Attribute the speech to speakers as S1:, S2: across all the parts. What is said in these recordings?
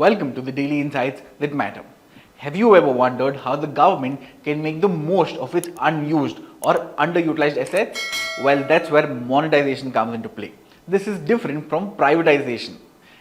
S1: Welcome to the Daily Insights that Matter. Have you ever wondered how the government can make the most of its unused or underutilized assets? Well, that's where monetization comes into play. This is different from privatization.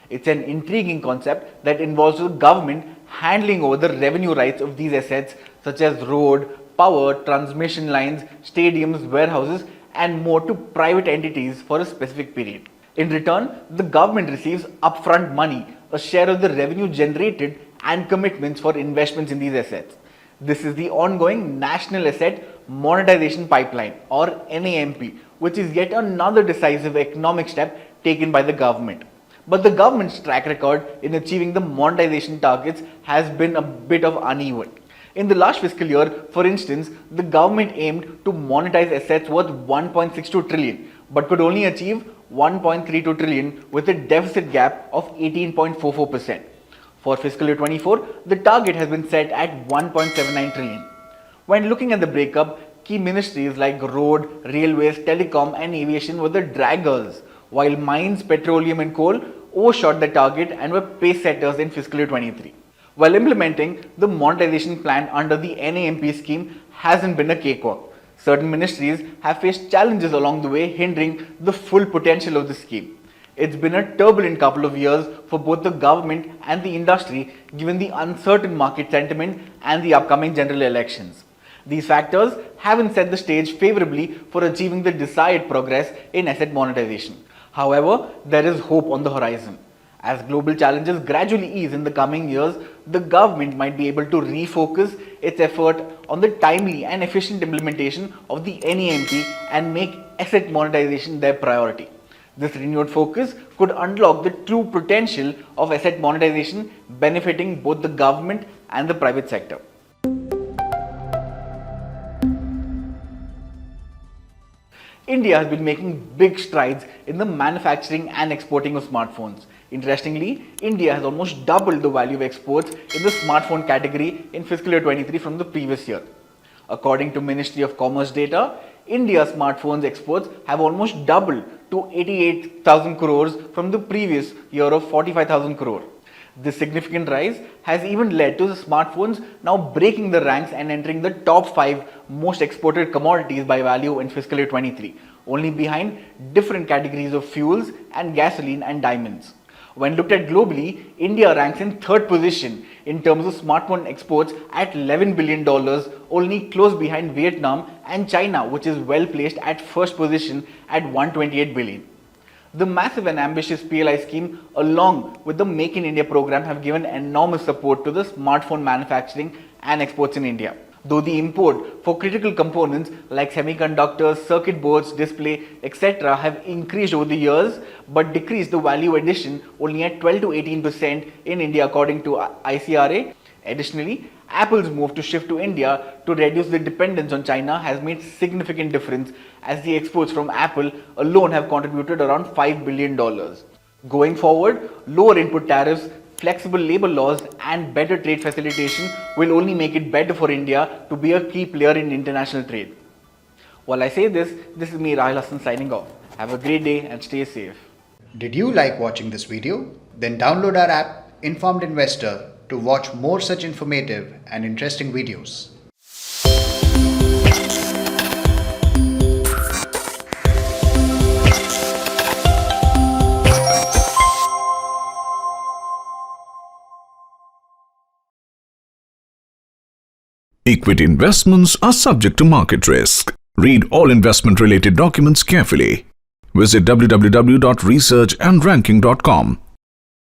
S1: It's an intriguing concept that involves the government handing over the revenue rights of these assets such as road, power, transmission lines, stadiums, warehouses and more to private entities for a specific period. In return, the government receives upfront money, a share of the revenue generated and commitments for investments in these assets. This is the ongoing National Asset Monetization Pipeline or NAMP, which is yet another decisive economic step taken by the government. But the government's track record in achieving the monetization targets has been a bit of uneven. In the last fiscal year, for instance, the government aimed to monetize assets worth 1.62 trillion but could only achieve 1.32 trillion with a deficit gap of 18.44%. For fiscal year 24, the target has been set at 1.79 trillion. When looking at the breakup, key ministries like road, railways, telecom and aviation were the draggers, while mines, petroleum and coal overshot the target and were pace setters in fiscal year 23. While implementing the monetization plan under the NAMP scheme hasn't been a cakewalk. Certain ministries have faced challenges along the way, hindering the full potential of the scheme. It's been a turbulent couple of years for both the government and the industry given the uncertain market sentiment and the upcoming general elections. These factors haven't set the stage favorably for achieving the desired progress in asset monetization. However, there is hope on the horizon. As global challenges gradually ease in the coming years, the government might be able to refocus its effort on the timely and efficient implementation of the NAMP and make asset monetization their priority. This renewed focus could unlock the true potential of asset monetization, benefiting both the government and the private sector. India has been making big strides in the manufacturing and exporting of smartphones. Interestingly, India has almost doubled the value of exports in the smartphone category in fiscal year 23 from the previous year. According to Ministry of Commerce data, India's smartphones exports have almost doubled to 88,000 crores from the previous year of 45,000 crore. This significant rise has even led to the smartphones now breaking the ranks and entering the top 5 most exported commodities by value in fiscal year 23, only behind different categories of fuels and gasoline and diamonds. When looked at globally, India ranks in third position in terms of smartphone exports at $11 billion, only close behind Vietnam and China, which is well placed at first position at 128 billion. The massive and ambitious PLI scheme along with the Make in India program have given enormous support to the smartphone manufacturing and exports in India. Though the import for critical components like semiconductors, circuit boards, display, etc. have increased over the years but decreased the value addition only at 12 to 18% in India according to ICEA. Additionally, Apple's move to shift to India to reduce the dependence on China has made significant difference as the exports from Apple alone have contributed around $5 billion. Going forward, lower input tariffs, flexible labor laws and better trade facilitation will only make it better for India to be a key player in international trade. While I say this is me Rahul Hassan signing off. Have a great day and stay safe.
S2: Did you like watching this video? Then download our app Informed Investor to watch more such informative and interesting videos.
S3: Equity investments are subject to market risk. Read all investment-related documents carefully. Visit www.researchandranking.com